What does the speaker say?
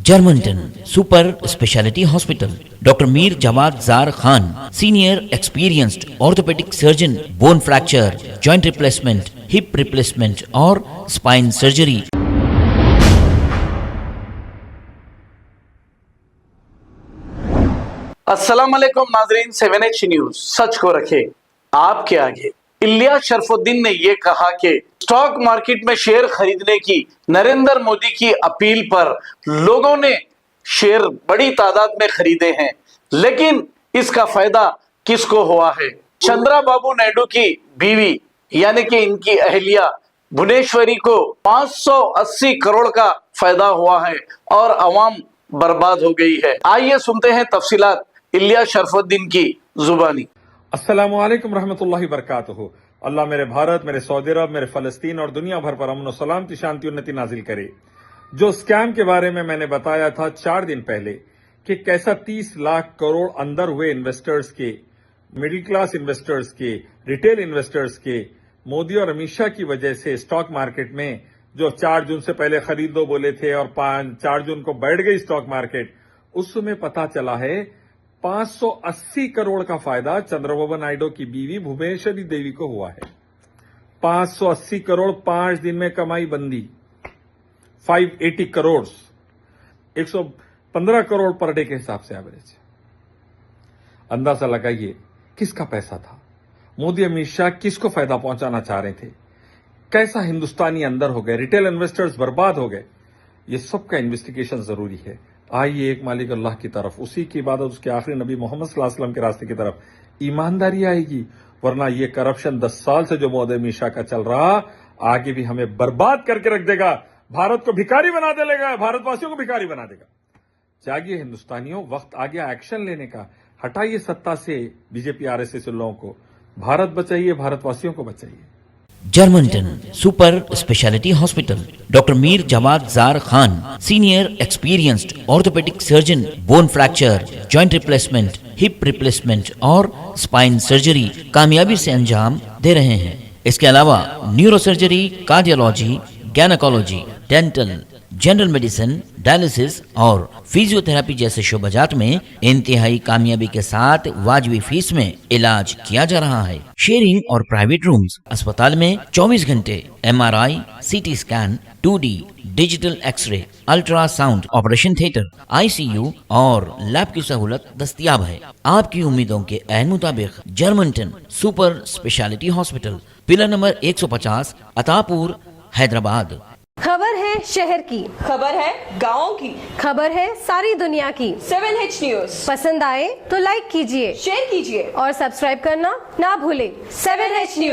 Germantown Super Speciality Hospital. Dr. Mir Jawad Zar Khan, Senior Experienced Orthopedic Surgeon, Bone Fracture, Joint Replacement, Hip Replacement or Spine Surgery. अस्सलाम वालेकुम नाजरीन, 7H news सच को रखे आपके आगे। इलियास शरफुद्दीन ने यह कहा कि स्टॉक मार्केट में शेयर खरीदने की नरेंद्र मोदी की अपील पर लोगों ने शेयर बड़ी तादाद में खरीदे हैं, लेकिन इसका फायदा किसको हुआ है? चंद्राबाबू नायडू की बीवी यानी कि इनकी अहलिया भुवनेश्वरी को 580 करोड़ का फायदा हुआ है और अवाम बर्बाद हो गई है। आइए सुनते हैं तफसीलात इलियास शरफुद्दीन की जुबानी। अस्सलामु अलैकुम रहमतुल्लाहि बरकातुहू। अल्लाह मेरे भारत, मेरे सऊदी अरब, मेरे फलस्तीन और दुनिया भर पर अमन और सलामती, शांति, उन्नति नाजिल करे। जो स्कैम के बारे में मैंने बताया था 4 दिन पहले कि कैसा 30 लाख करोड़ अंदर हुए इन्वेस्टर्स के, मिडिल क्लास इन्वेस्टर्स के, रिटेल इन्वेस्टर्स के, मोदी और अमित शाह की वजह से स्टॉक मार्केट में जो 4 जून से पहले खरीद दो बोले थे और 4 जून को बैठ गई स्टॉक मार्केट, उस समय पता चला है 580 करोड़ का फायदा चंद्रबाबू नायडू की बीवी भुवनेश्वरी देवी को हुआ है। 580 करोड़ 5 दिन में कमाई बंदी। 580 करोड़ 115 करोड़ पर डे के हिसाब से एवरेज। अंदाजा लगाइए किसका पैसा था। मोदी अमित शाह किसको फायदा पहुंचाना चाह रहे थे? कैसा हिंदुस्तानी अंदर हो गए, रिटेल इन्वेस्टर्स बर्बाद हो गए। ये सबका इन्वेस्टिगेशन जरूरी है। आइए एक मालिक अल्लाह की तरफ, उसी की इबादत, उसके आखिरी नबी मोहम्मद सल्लल्लाहु अलैहि वसल्लम के रास्ते की तरफ ईमानदारी आएगी, वरना ये करप्शन 10 साल से जो मोदी अमित शाह का चल रहा आगे भी हमें बर्बाद करके रख देगा। भारत को भिखारी बना देगा, भारतवासियों को भिखारी बना देगा। जागिए हिंदुस्तानियों, वक्त आ गया एक्शन लेने का। हटाइए सत्ता से बीजेपी आरएसएस लोगों को। भारत बचाइए, भारतवासियों को बचाइए। Germantown Super Speciality Hospital. Dr. Mir Jawad Zar Khan, Senior Experienced Orthopedic Surgeon, Bone Fracture, Joint Replacement, Hip Replacement और Spine Surgery कामयाबी से अंजाम दे रहे हैं। इसके अलावा neuro surgery, cardiology, gynaecology, dental, general medicine, dialysis और फिजियोथेरेपी जैसे शोबाजात में इंतहाई कामयाबी के साथ वाजबी फीस में इलाज किया जा रहा है। शेयरिंग और प्राइवेट रूम्स। अस्पताल में 24 घंटे MRI, CT scan, 2D digital X-ray, ultrasound, operation theatre, ICU और लैब की सहूलत दस्तयाब है। आपकी उम्मीदों के ऐन मुताबिक Germanten super speciality hospital, pillar number 150, Attapur, Hyderabad. खबर है शहर की, खबर है गाँव की, खबर है सारी दुनिया की। 7H न्यूज पसंद आए तो लाइक कीजिए, शेयर कीजिए और सब्सक्राइब करना ना भूलें। 7H news.